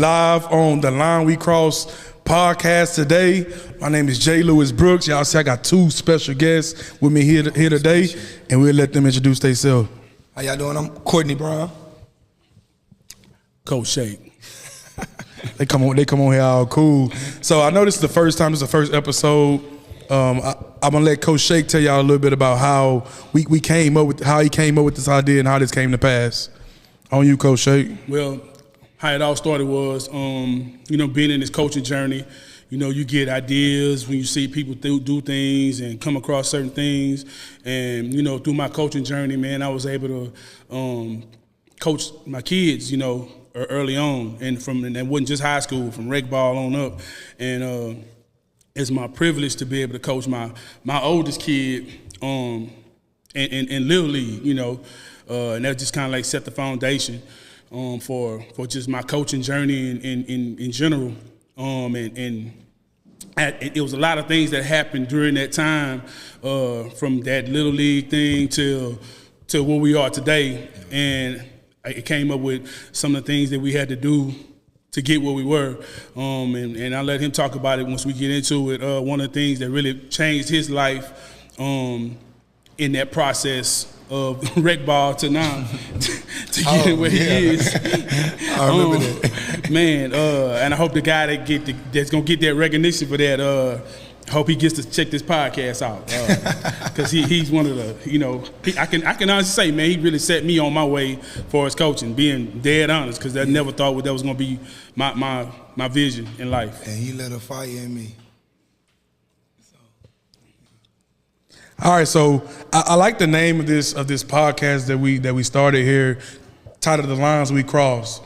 Live on the Line We Cross podcast today. My name is Jay Lewis Brooks. Y'all see I got two special guests with me here today, and we'll let them introduce themselves. How y'all doing? I'm Courtney Brown. Coach Shake. They come on here all cool. So I know this is the first time, this is the first episode. I'm gonna let Coach Shake tell y'all a little bit about how we came up with how he came up with this idea and how this came to pass. On you, Coach Shake. Well, how it all started was, being in this coaching journey, you get ideas when you see people do things and come across certain things. And, through my coaching journey, man, I was able to coach my kids, early on. And that wasn't just high school, from rec ball on up. And it's my privilege to be able to coach my oldest kid in Little League, and that just kind of like set the foundation for just my coaching journey in general. It was a lot of things that happened during that time, from that Little League thing to where we are today. And it came up with some of the things that we had to do to get where we were. And I'll let him talk about it once we get into it. One of the things that really changed his life in that process of rec ball to now to get where he is. I remember that. Man, and I hope the guy that's gonna get that recognition for that, hope he gets to check this podcast out, because he's one of the, I can honestly say, man, he really set me on my way for his coaching, being dead honest, because I never thought that was gonna be my vision in life. And he lit a fire in me. All right, so I like the name of this podcast that we started here, titled "The Lines We Cross."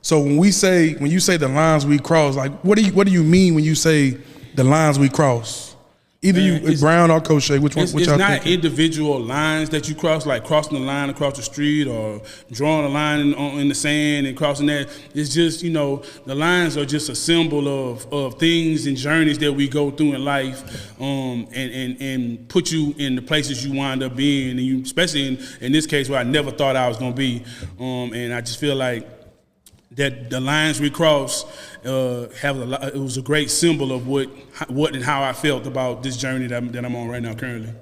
So when you say the lines we cross, like what do you mean when you say the lines we cross? Either you Brown or Coach Shea, which one? It's not individual lines that you cross, like crossing the line across the street or drawing a line in the sand and crossing that. It's just, the lines are just a symbol of things and journeys that we go through in life, and put you in the places you wind up being, and you, especially in this case where I never thought I was going to be. And I just feel like that the lines we cross it was a great symbol of what and how I felt about this journey that I'm on right now currently.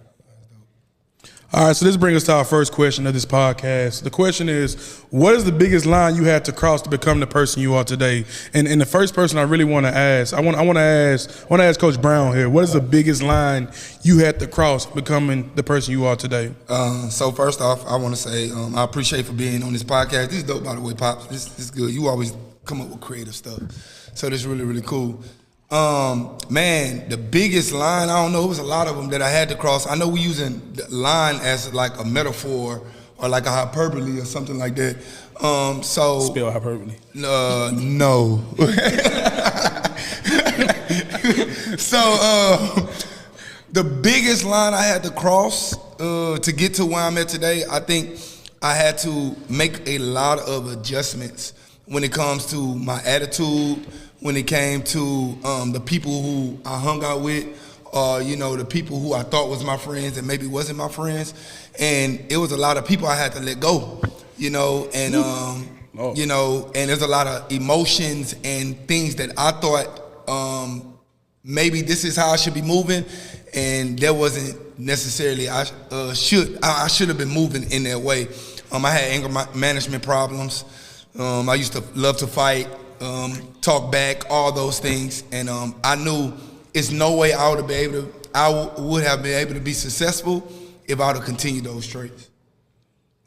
All right, so this brings us to our first question of this podcast. The question is, what is the biggest line you had to cross to become the person you are today? And the first person I really want to ask, I want to ask Coach Brown here. What is the biggest line you had to cross becoming the person you are today? So first off, I want to say I appreciate for being on this podcast. This is dope, by the way, Pops. This is good. You always come up with creative stuff, so this is really, really cool. Man, the biggest line, I don't know, it was a lot of them that I had to cross. I know we using the line as like a metaphor or like a hyperbole or something like that. So spell hyperbole. No. So the biggest line I had to cross to get to where I'm at today, I think I had to make a lot of adjustments when it comes to my attitude, when it came to the people who I hung out with, the people who I thought was my friends and maybe wasn't my friends. And it was a lot of people I had to let go, and and there's a lot of emotions and things that I thought maybe this is how I should be moving, and that wasn't necessarily I should have been moving in that way. I had anger management problems. I used to love to fight, talk back, all those things, and I knew it's no way I would have been able to be successful if I would have continued those traits.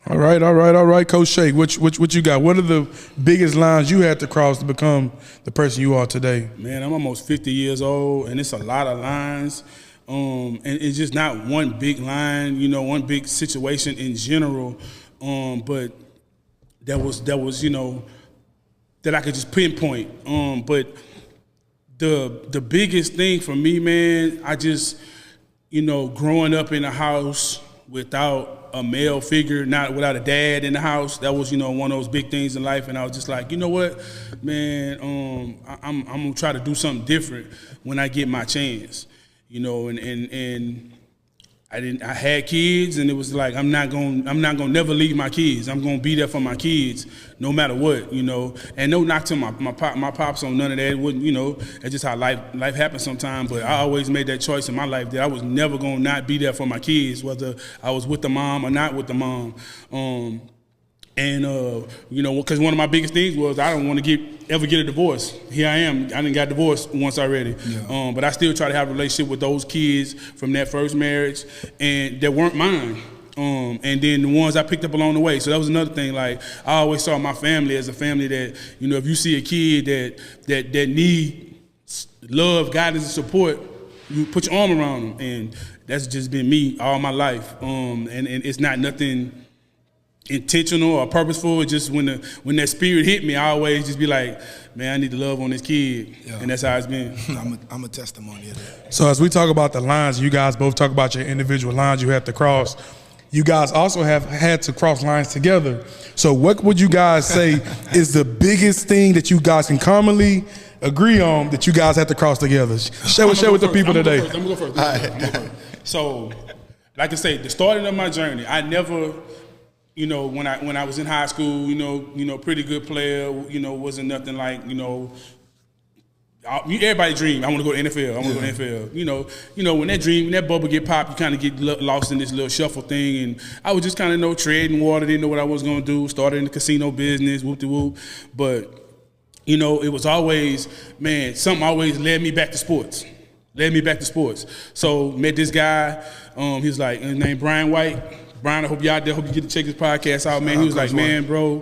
All right, Coach Shake, what you got? What are the biggest lines you had to cross to become the person you are today? Man, I'm almost 50 years old, and it's a lot of lines, and it's just not one big line, one big situation in general, but that was that I could just pinpoint. But the biggest thing for me, man, I just, growing up in a house without a male figure, not without a dad in the house, that was, one of those big things in life. And I was just like, you know what, man, I'm gonna try to do something different when I get my chance, and I had kids, and it was like I'm not gonna never leave my kids. I'm gonna be there for my kids no matter what, you know. And no knock to my pops on none of that. It wouldn't, you know. It's just how life happens sometimes. But I always made that choice in my life that I was never gonna not be there for my kids, whether I was with the mom or not with the mom. You know, because one of my biggest things was I don't want to ever get a divorce. Here I am. I done got divorced once already. Yeah. But I still try to have a relationship with those kids from that first marriage, and that weren't mine. And then the ones I picked up along the way. So that was another thing. Like, I always saw my family as a family that, you know, if you see a kid that need love, guidance, and support, you put your arm around them. And that's just been me all my life. And it's not nothing intentional or purposeful. It's just when that spirit hit me, I always just be like, man, I need to love on this kid. Yeah. And that's how it's been. I'm a testimony of that. So as we talk about the lines, you guys both talk about your individual lines you have to cross. You guys also have had to cross lines together. So what would you guys say is the biggest thing that you guys can commonly agree on that you guys have to cross together? Share with the people today. I'm gonna go first. I'm gonna go first. So, like I say, the starting of my journey, I never, you know, when I was in high school, you know, pretty good player, you know, wasn't nothing like, you know, everybody dream, I want to go to NFL, I want to go to NFL. You know, when that bubble get popped, you kind of get lost in this little shuffle thing, and I was just kind of, you know, treading water, didn't know what I was going to do, started in the casino business, whoop-de-whoop, but, you know, it was always, man, something always led me back to sports. So met this guy, he was like, his name Brian White. Brian, I hope you're out there. Hope you get to check this podcast out, man. He was like, man, bro,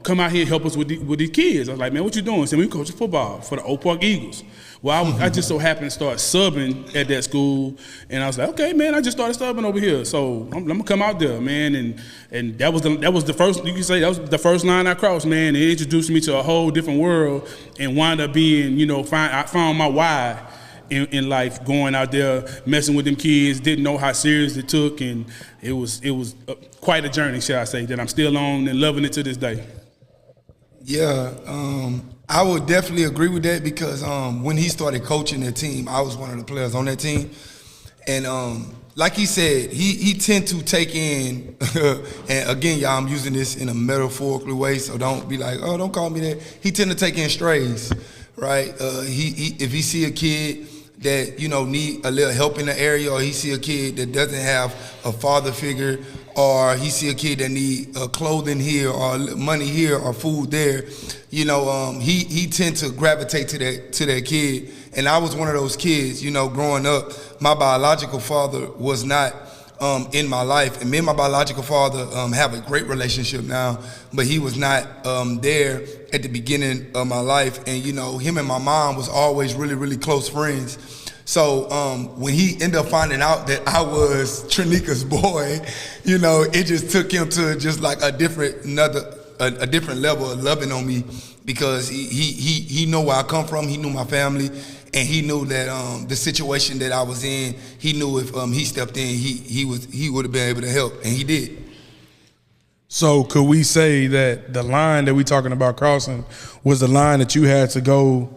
come out here and help us with these kids. I was like, man, what you doing? He said, we coaching football for the Oak Park Eagles. Well, I just so happened to start subbing at that school, and I was like, okay, man, I just started subbing over here, so I'm gonna come out there, man. And that was the first, you can say that was the first line I crossed, man. It introduced me to a whole different world, and wound up being, you know, I found my why in life, going out there, messing with them kids, didn't know how serious it took, and it was quite a journey, shall I say, that I'm still on and loving it to this day. Yeah, I would definitely agree with that because when he started coaching that team, I was one of the players on that team, and like he said, he tend to take in, and again, y'all, I'm using this in a metaphorical way, so don't be like, oh, don't call me that. He tend to take in strays, right? If he see a kid that, you know, need a little help in the area, or he see a kid that doesn't have a father figure, or he see a kid that need clothing here, or money here, or food there, you know, he tend to gravitate to that kid. And I was one of those kids, you know, growing up. My biological father was not in my life, and me and my biological father have a great relationship now, but he was not there at the beginning of my life. And, you know, him and my mom was always really, really close friends. So when he ended up finding out that I was Trinika's boy, you know, it just took him to just like a different level of loving on me, because he knew where I come from, he knew my family, and he knew that the situation that I was in, he knew if he stepped in, he would have been able to help, and he did. So could we say that the line that we talking about crossing was the line that you had to go,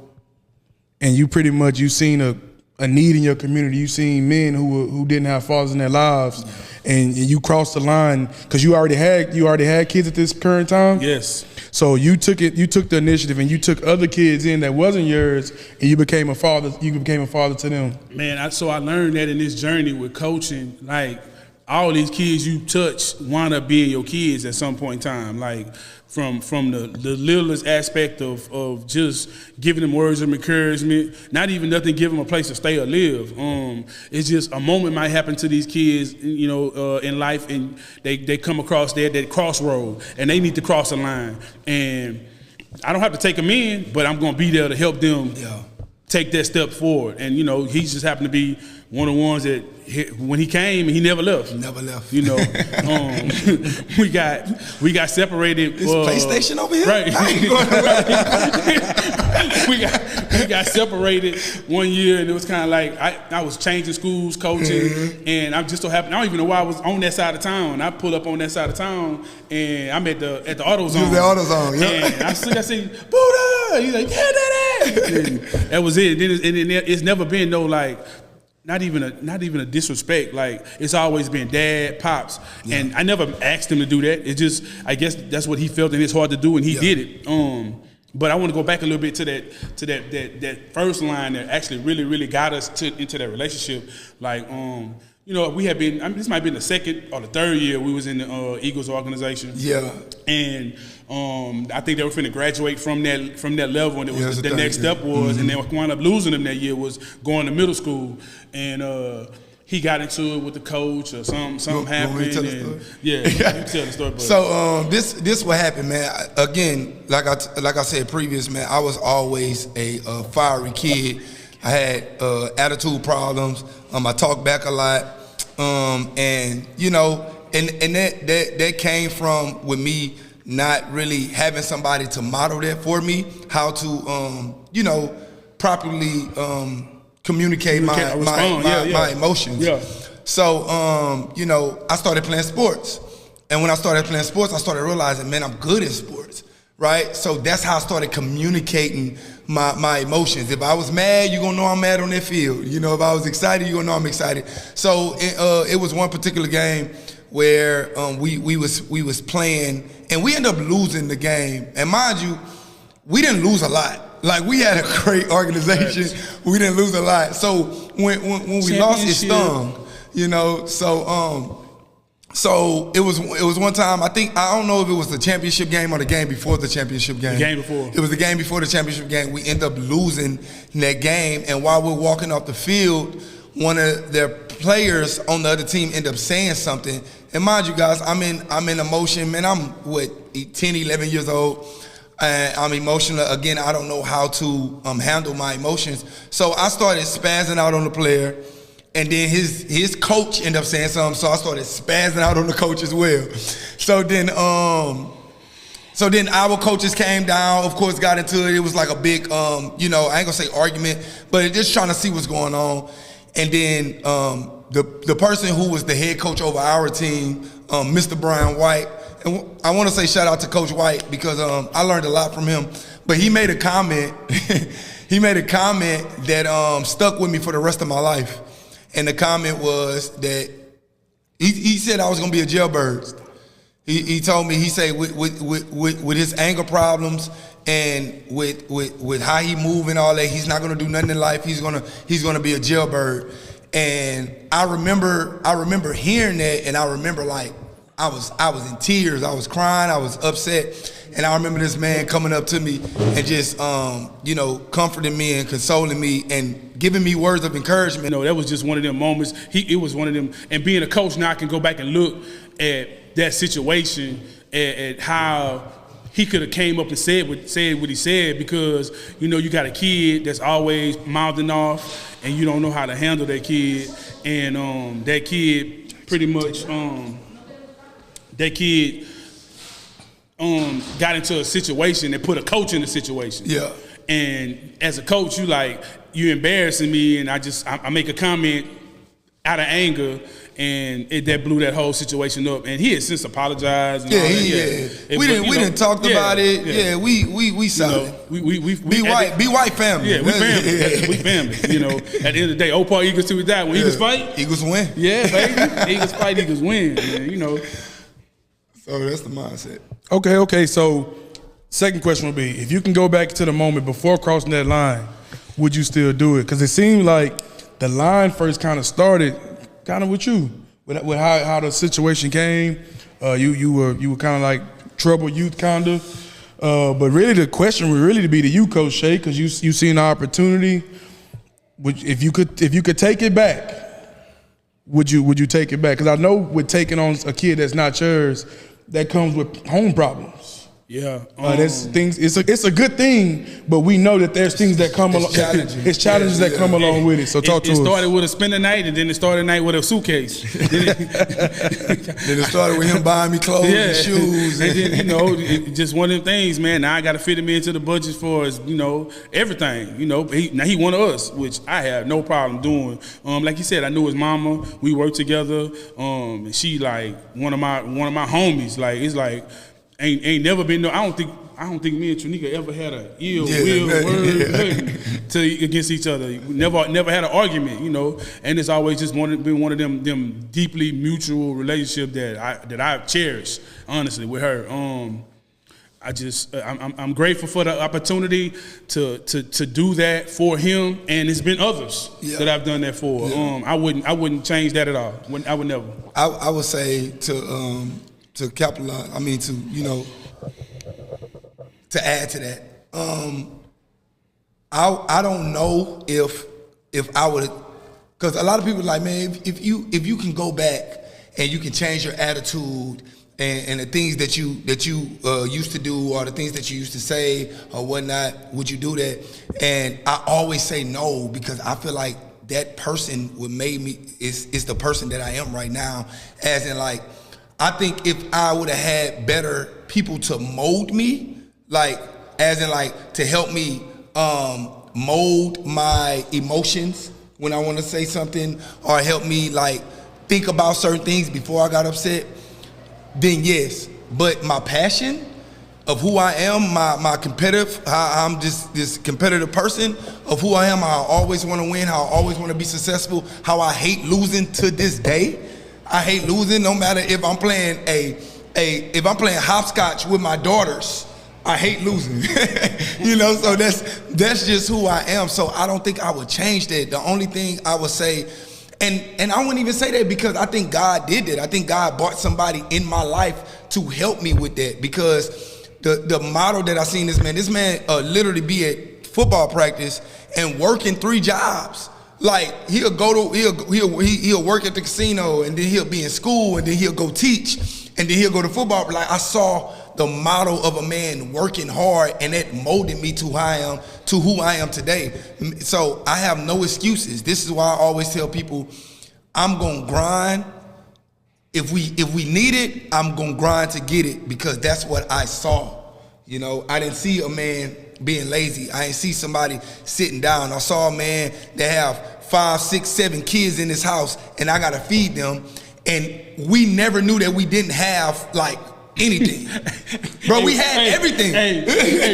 and you seen a need in your community, you seen men who didn't have fathers in their lives, and you crossed the line because you already had kids at this current time? Yes. So you took the initiative, and you took other kids in that wasn't yours, and you became a father to them. Man, I learned that in this journey with coaching, like, all these kids you touch wind up being your kids at some point in time. Like, from the littlest aspect of just giving them words of encouragement, not even nothing, give them a place to stay or live. It's just a moment might happen to these kids, you know, in life, and they come across that crossroad, and they need to cross a line. And I don't have to take them in, but I'm going to be there to help them take that step forward. And, you know, he just happened to be one of the ones that when he came, he never left. You know, we got separated. Is PlayStation over here? Right. we got separated one year, and it was kind of like I was changing schools, coaching, and I just so happened, I don't even know why I was on that side of town. I pulled up on that side of town, and I'm at the AutoZone. You was at AutoZone, yeah. And I said, Buddha! He's like, yeah, Daddy! And that was it. And it's never been no like, not even a disrespect. Like, it's always been dad, pops, and I never asked him to do that. It just, I guess that's what he felt, and it's hard to do, and he did it. But I want to go back a little bit to that first line that actually really got us into that relationship. Like, you know, we had been, this might have been the second or the third year we was in the Eagles organization. Yeah. And I think they were finna graduate from that level, and it was the next step was, and they wound up losing them that year, was going to middle school. And he got into it with the coach, or something happened. Yeah, you tell the story. But. So this what happened, man. Again, like I said previous, man, I was always a fiery kid. I had attitude problems. I talked back a lot, and you know, and that came from with me not really having somebody to model that for me, how to you know, properly communicate my emotions. Yeah. So you know, I started playing sports, and when I started playing sports, I started realizing, man, I'm good at sports, right? So that's how I started communicating my emotions. If I was mad, you're gonna know I'm mad on that field. You know, if I was excited, you're gonna know I'm excited. So it was one particular game where we was playing, and we ended up losing the game. And mind you, we didn't lose a lot. Like, we had a great organization. We didn't lose a lot. So when we lost, it stung. You know, so it was one time, I don't know if it was the championship game or the game before the championship game. The game before. It was the game before the championship game. We ended up losing that game, and while we're walking off the field, one of their players on the other team ended up saying something. And mind you guys, I'm in emotion, man. I'm 10, 11 years old. And I'm emotional. Again, I don't know how to handle my emotions. So I started spazzing out on the player. And then his coach ended up saying something, so I started spazzing out on the coach as well. So then our coaches came down, of course, got into it. It was like a big, you know, I ain't gonna say argument, but just trying to see what's going on. And then the person who was the head coach over our team, Mr. Brian White, and I want to say shout out to Coach White because I learned a lot from him. But he made a comment. He made a comment that stuck with me for the rest of my life. And the comment was that he said I was gonna be a jailbird. He told me, he said with his anger problems and with how he move and all that, he's not gonna do nothing in life. He's gonna be a jailbird. And I remember hearing that, and I remember like I was in tears. I was crying. I was upset. And I remember this man coming up to me and just, you know, comforting me and consoling me and giving me words of encouragement. You know, that was just one of them moments. It was one of them. And being a coach now, I can go back and look at that situation, at how he could have came up and said what he said, because, you know, you got a kid that's always mouthing off and you don't know how to handle that kid. And that kid pretty much, got into a situation that put a coach in a situation. Yeah. And as a coach, you embarrassing me, and I make a comment out of anger, and that blew that whole situation up. And he has since apologized. And all that. We didn't talk about it. Yeah, we solid. You know, we be white family. Yeah, we family. We family. You know, at the end of the day, Old Paul Eagles till we die. When Eagles fight, Eagles win. Yeah, baby. Eagles fight, Eagles win. Man, you know. So that's the mindset. Okay. So, second question would be: if you can go back to the moment before crossing that line, would you still do it? Because it seemed like the line first kind of started, kind of with you, with how the situation came. You were kind of like troubled youth, kind of. But really, the question would really be to you, Coach Shay, because you seen the opportunity. If you could take it back, would you take it back? Because I know with taking on a kid that's not yours, that comes with home problems. Yeah, there's things. It's a good thing, but we know that there's things that come along. It's challenges that come along with it. So talk to us. It started with a spend the night, and then it started the night with a suitcase. Then it started with him buying me clothes and shoes. And then, you know, just one of them things, man. Now I got to fit him into the budget for his, you know, everything. You know, now he one of us, which I have no problem doing. Like you said, I knew his mama. We worked together. And she like one of my homies. Like, it's like. Ain't never been no. I don't think I don't think me and Trunika ever had a ill Yeah, will man, word against each other. We never had an argument, you know. And it's always just been one of them deeply mutual relationship that I cherish, honestly, with her. I'm grateful for the opportunity to do that for him, and it's been others that I've done that for. Yeah. I wouldn't change that at all. I would never. I would say to capitalize. I mean, to to add to that. I don't know if I would, because a lot of people are like, man, if you can go back and you can change your attitude and the things that you used to do or the things that you used to say or whatnot, would you do that? And I always say no, because I feel like that person would made me is the person that I am right now. As in, like, I think if I would have had better people to mold me, like, as in, like, to help me mold my emotions when I want to say something, or help me, like, think about certain things before I got upset, then yes. But my passion of who I am, my competitive, how I'm just this competitive person of who I am, how I always want to win, how I always want to be successful, how I hate losing to this day. I hate losing no matter if I'm playing if I'm playing hopscotch with my daughters. I hate losing. You know, so that's just who I am. So I don't think I would change that. The only thing I would say, and I wouldn't even say that because I think God did that. I think God brought somebody in my life to help me with that, because the model that I seen this man literally be at football practice and working 3 jobs. Like, he'll work at the casino, and then he'll be in school, and then he'll go teach, and then he'll go to football. Like, I saw the model of a man working hard, and that molded me to who I am today. So I have no excuses. This is why I always tell people, I'm gonna grind. If we need it, I'm gonna grind to get it, because that's what I saw. You know, I didn't see a man being lazy. I didn't see somebody sitting down. I saw a man that have 5, 6, 7 kids in his house, and I gotta feed them. And we never knew that we didn't have, like, anything. Bro, we had everything. Hey,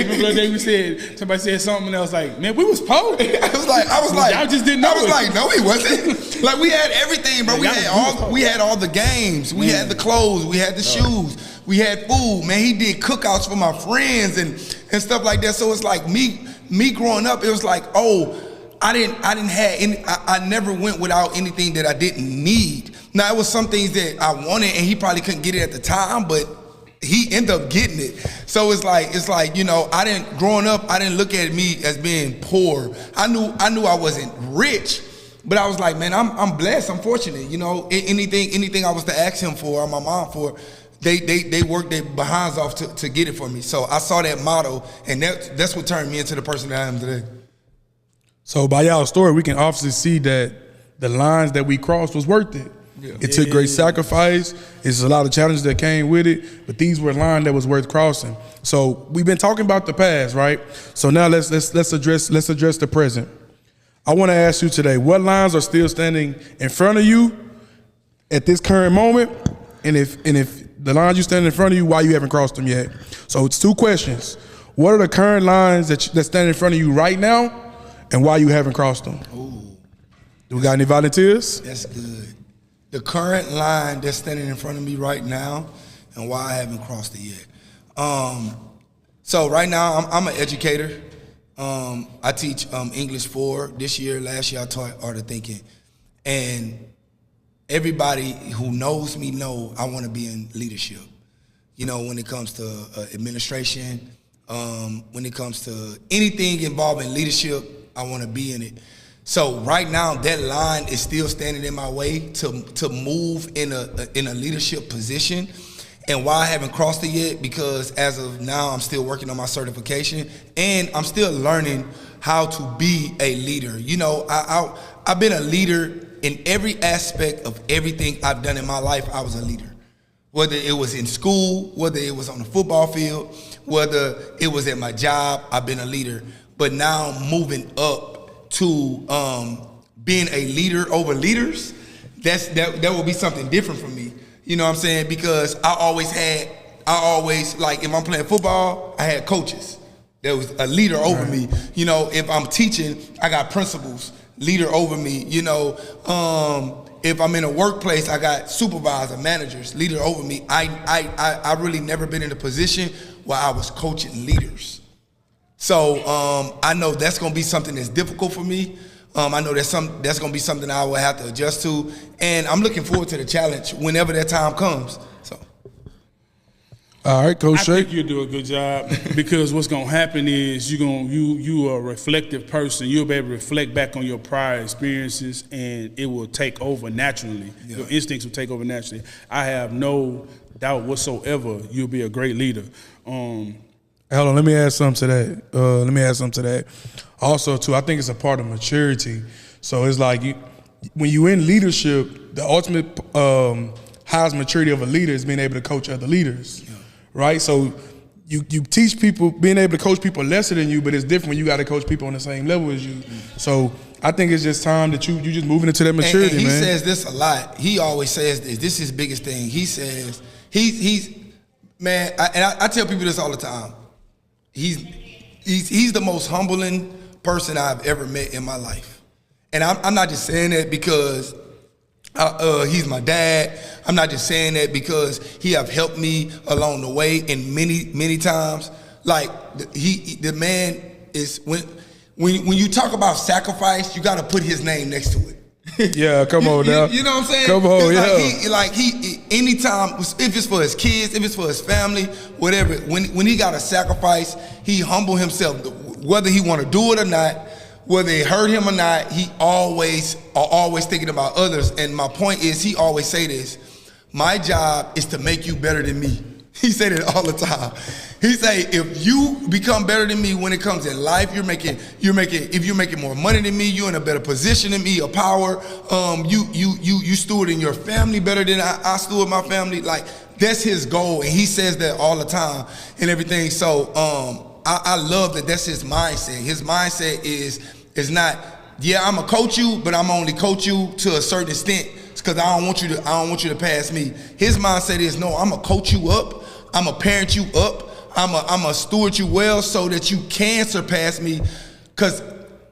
remember that day somebody said something, and I was like, man, we was poor. I was like, y'all just didn't know. I was like, no, he wasn't. Like, we had everything, bro. Yeah, we had all the games. We had the clothes. We had the shoes. We had food. Man, he did cookouts for my friends and stuff like that. So it's like me growing up, it was like, oh, I never went without anything that I didn't need. Now, it was some things that I wanted, and he probably couldn't get it at the time, but he ended up getting it. So it's like, you know, growing up, I didn't look at me as being poor. I knew I wasn't rich, but I was like, man, I'm blessed, I'm fortunate. You know, anything I was to ask him for or my mom for, they worked their behinds off to get it for me. So I saw that model, and that's what turned me into the person that I am today. So by y'all's story, we can obviously see that the lines that we crossed was worth it. Yeah. It took great sacrifice. It's a lot of challenges that came with it, but these were lines that was worth crossing. So we've been talking about the past, right? So now let's address the present. I want to ask you today, what lines are still standing in front of you at this current moment? And if the lines you stand in front of you, why you haven't crossed them yet? So it's 2 questions. What are the current lines that stand in front of you right now, and why you haven't crossed them? Ooh. Do we got any volunteers? That's good. The current line that's standing in front of me right now, and why I haven't crossed it yet. So right now, I'm an educator. I teach English 4 this year. Last year, I taught Art of Thinking. And everybody who knows me know I want to be in leadership. You know, when it comes to administration, when it comes to anything involving leadership, I want to be in it. So right now, that line is still standing in my way to move in a leadership position. And why I haven't crossed it yet, because as of now, I'm still working on my certification, and I'm still learning how to be a leader. You know, I've been a leader in every aspect of everything I've done in my life. I was a leader. Whether it was in school, whether it was on the football field, whether it was at my job, I've been a leader. But now I'm moving up to being a leader over leaders. That will be something different for me. You know what I'm saying? Because I always had I always, like, if I'm playing football, I had coaches. There was a leader over me. You know, if I'm teaching, I got principals, leader over me. You know, if I'm in a workplace, I got supervisor, managers, leader over me. I really never been in a position where I was coaching leaders. So I know that's gonna be something that's difficult for me. I know that's gonna be something I will have to adjust to, and I'm looking forward to the challenge whenever that time comes. So. All right, Coach I Shay. think you'll do a good job because what's gonna happen is you are a reflective person. You'll be able to reflect back on your prior experiences, and it will take over naturally. Yeah. Your instincts will take over naturally. I have no doubt whatsoever you'll be a great leader. Hold on, let me add something to that. Also, too, I think it's a part of maturity. So it's like when you're in leadership, the ultimate highest maturity of a leader is being able to coach other leaders. Yeah. Right? So you teach people, being able to coach people lesser than you, but it's different when you got to coach people on the same level as you. Mm-hmm. So I think it's just time that you just moving into that maturity, and he man. He says this a lot. He always says this. This is his biggest thing. He says, man, I tell people this all the time. He's the most humbling person I've ever met in my life. And I'm not just saying that because he's my dad. I'm not just saying that because he have helped me along the way in many times. Like the man is when you talk about sacrifice, you got to put his name next to it. Yeah, come on now. You know what I'm saying? Come on, he anytime, if it's for his kids, if it's for his family, whatever. When he got to sacrifice, he humble himself. Whether he want to do it or not, whether it hurt him or not, he always thinking about others. And my point is, he always say this: my job is to make you better than me. He say that all the time. He say, if you become better than me when it comes in life, if you're making more money than me, you're in a better position than me, a power, you stewarding your family better than I steward my family. Like, that's his goal, and he says that all the time and everything. So I love that that's his mindset. His mindset is not, yeah, I'm gonna coach you, but I'm only coach you to a certain extent because I don't want you to pass me. His mindset is, no, I'm gonna coach you up, I'm gonna parent you up, I'm gonna steward you well so that you can surpass me. Cause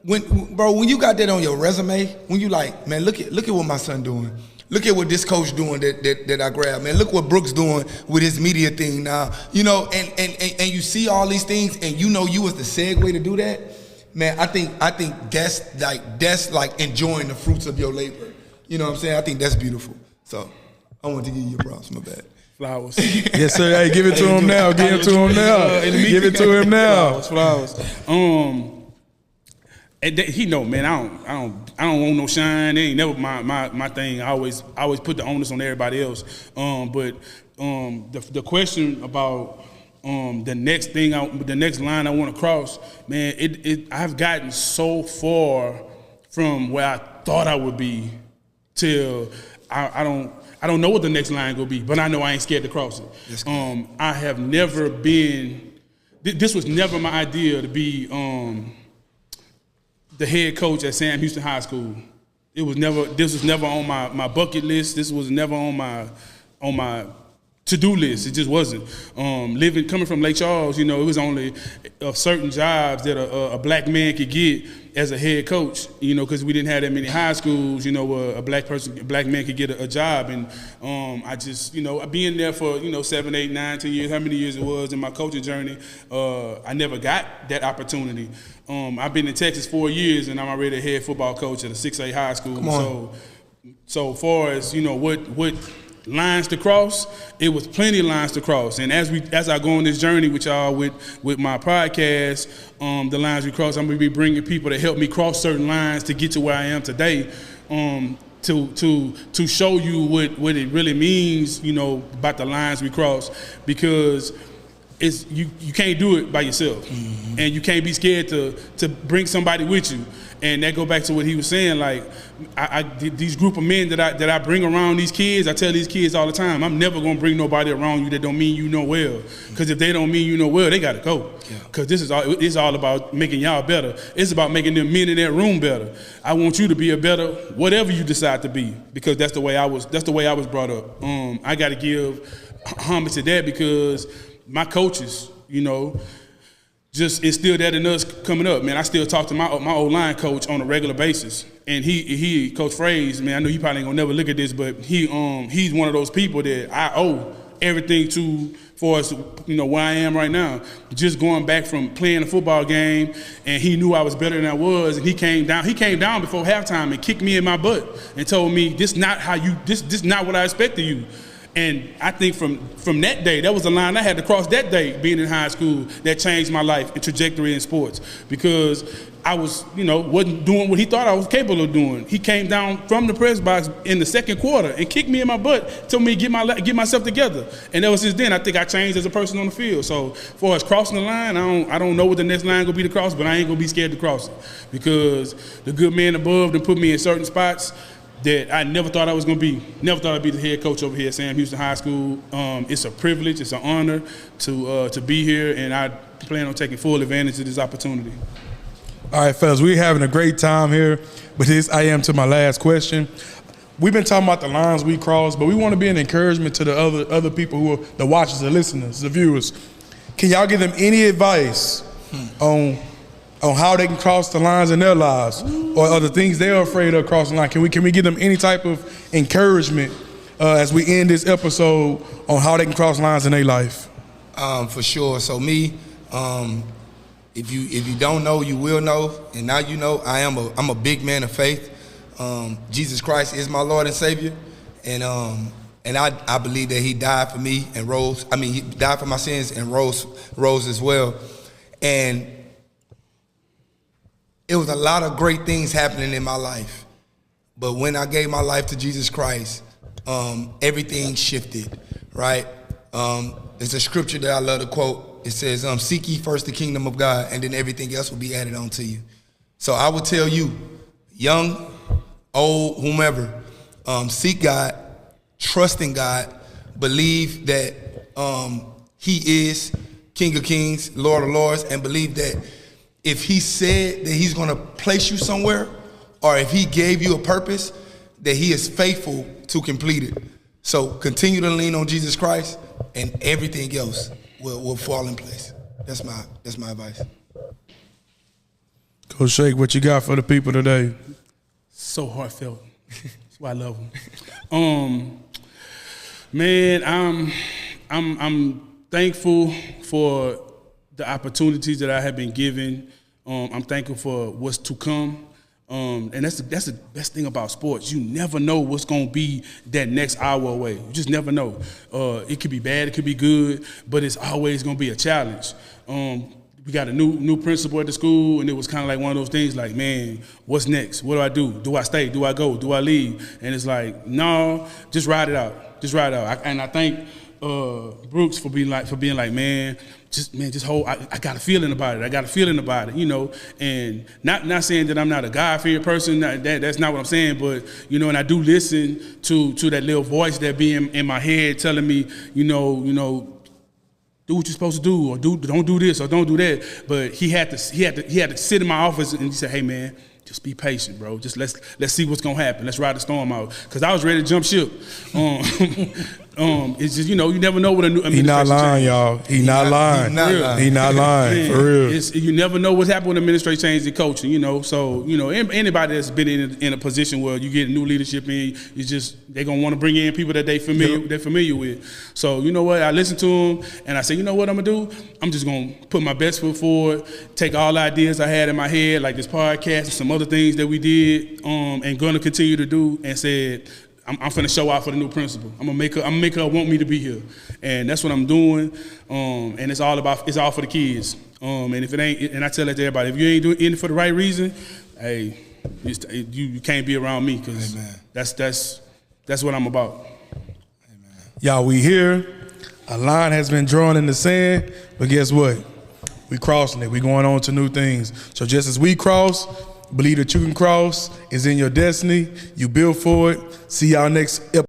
when you got that on your resume, when you like, man, look at what my son doing. Look at what this coach doing that I grabbed, man. Look what Brooks doing with his media thing now. You know, and you see all these things, and you know you was the segue to do that. Man, I think that's like enjoying the fruits of your labor. You know what I'm saying? I think that's beautiful. So I want to give you your props, my bad. Flowers. Yes, sir. Hey, give it to him now. Give it to him now. Give it to him now. Flowers. And he know, man. I don't want no shine. It ain't never my thing. I always put the onus on everybody else. But the question about the next line I want to cross, man. I've gotten so far from where I thought I would be till I don't know what the next line gonna be, but I know I ain't scared to cross it. I have never been. This was never my idea to be the head coach at Sam Houston High School. This was never on my bucket list. This was never on my to-do list. It just wasn't. Coming from Lake Charles, you know, it was only certain jobs that a black man could get as a head coach, you know, because we didn't have that many high schools, you know, where a black man could get a job. And I just, you know, being there for, you know, 7, 8, 9, 10 years, how many years it was in my coaching journey, I never got that opportunity. I've been in Texas 4 years, and I'm already a head football coach at a 6A high school. So far as, you know, what lines to cross, it was plenty of lines to cross. And as I go on this journey with y'all with my podcast, the lines we cross, I'm gonna be bringing people to help me cross certain lines to get to where I am today, to show you what it really means, you know, about the lines we cross, because it's you can't do it by yourself, mm-hmm. and you can't be scared to bring somebody with you. And that go back to what he was saying, like these group of men that I bring around these kids, I tell these kids all the time, I'm never gonna bring nobody around you that don't mean you know well. Because if they don't mean you know well, they gotta go. Because it's all about making y'all better. It's about making them men in that room better. I want you to be a better whatever you decide to be, because that's the way I was brought up. I gotta give homage to that because my coaches, you know, just instilled that in us coming up. Man, I still talk to my O-line coach on a regular basis. And he Coach Fraze, man, I know he probably ain't gonna never look at this, but he's one of those people that I owe everything to for us, you know, where I am right now. Just going back from playing a football game, and he knew I was better than I was, and he came down before halftime and kicked me in my butt and told me, this not what I expected you. And I think from that day, that was a line I had to cross that day, being in high school, that changed my life and trajectory in sports. Because I was, you know, wasn't doing what he thought I was capable of doing. He came down from the press box in the second quarter and kicked me in my butt, told me to get myself together. And ever since then, I think I changed as a person on the field. So for us crossing the line, I don't know what the next line gonna be to cross, but I ain't gonna be scared to cross it. Because the good man above done put me in certain spots that I never thought I was going to be. Never thought I'd be the head coach over here at Sam Houston High School. It's a privilege, it's an honor to be here, and I plan on taking full advantage of this opportunity. All right, fellas, we're having a great time here, but I am to my last question. We've been talking about the lines we cross, but we want to be an encouragement to the other people who are the watchers, the listeners, the viewers. Can y'all give them any advice on how they can cross the lines in their lives or other things they're afraid of crossing the line? Can we give them any type of encouragement as we end this episode on how they can cross lines in their life? For sure. So me, if you don't know, you will know, and now you know. I'm a big man of faith. Jesus Christ is my Lord and Savior, and I believe that He died for me and rose. I mean, He died for my sins and rose as well, and it was a lot of great things happening in my life. But when I gave my life to Jesus Christ, everything shifted, right? There's a scripture that I love to quote. It says, seek ye first the kingdom of God, and then everything else will be added on to you. So I would tell you, young, old, whomever, seek God, trust in God, believe that He is King of Kings, Lord of Lords, and believe that if He said that He's gonna place you somewhere, or if He gave you a purpose, that He is faithful to complete it. So continue to lean on Jesus Christ, and everything else will fall in place. That's my advice. Coach Shake, what you got for the people today? So heartfelt. That's why I love them. Man, I'm thankful for the opportunities that I have been given. I'm thankful for what's to come. And that's the best thing about sports. You never know what's gonna be that next hour away. You just never know. It could be bad, it could be good, but it's always gonna be a challenge. We got a new principal at the school, and it was kind of like one of those things like, man, what's next? What do I do? Do I stay? Do I go? Do I leave? And it's like, no, just ride it out. Just ride it out. And I thank Brooks for being like, man, just hold. I got a feeling about it. You know, and not saying that I'm not a God-fearing person. That's not what I'm saying. But you know, and I do listen to that little voice that be in my head telling me, you know, do what you're supposed to do, or don't do this, or don't do that. But he had to sit in my office and he said, hey man, just be patient, bro. Just let's see what's gonna happen. Let's ride the storm out. Cause I was ready to jump ship. It's just, you know, you never know what a new He not lying, y'all. He not lying. He not lying, for real. You never know what's happening when the administration changes the coaching, you know. So, you know, anybody that's been in a position where you get new leadership in, it's just they're gonna want to bring in people that they're familiar with. So, you know what? I listen to them and I say, you know what I'm gonna do? I'm just gonna put my best foot forward, take all the ideas I had in my head, like this podcast and some other things that we did, and gonna continue to do, and said, I'm finna show out for the new principal. I'm gonna make her want me to be here, and that's what I'm doing. And it's all for the kids. And if it ain't, and I tell that to everybody, if you ain't doing it for the right reason, hey, you can't be around me, because that's what I'm about. Amen. Y'all, we here. A line has been drawn in the sand, but guess what? We crossing it. We going on to new things. So just as we cross, believe that you can cross. It's in your destiny. You build for it. See y'all next episode.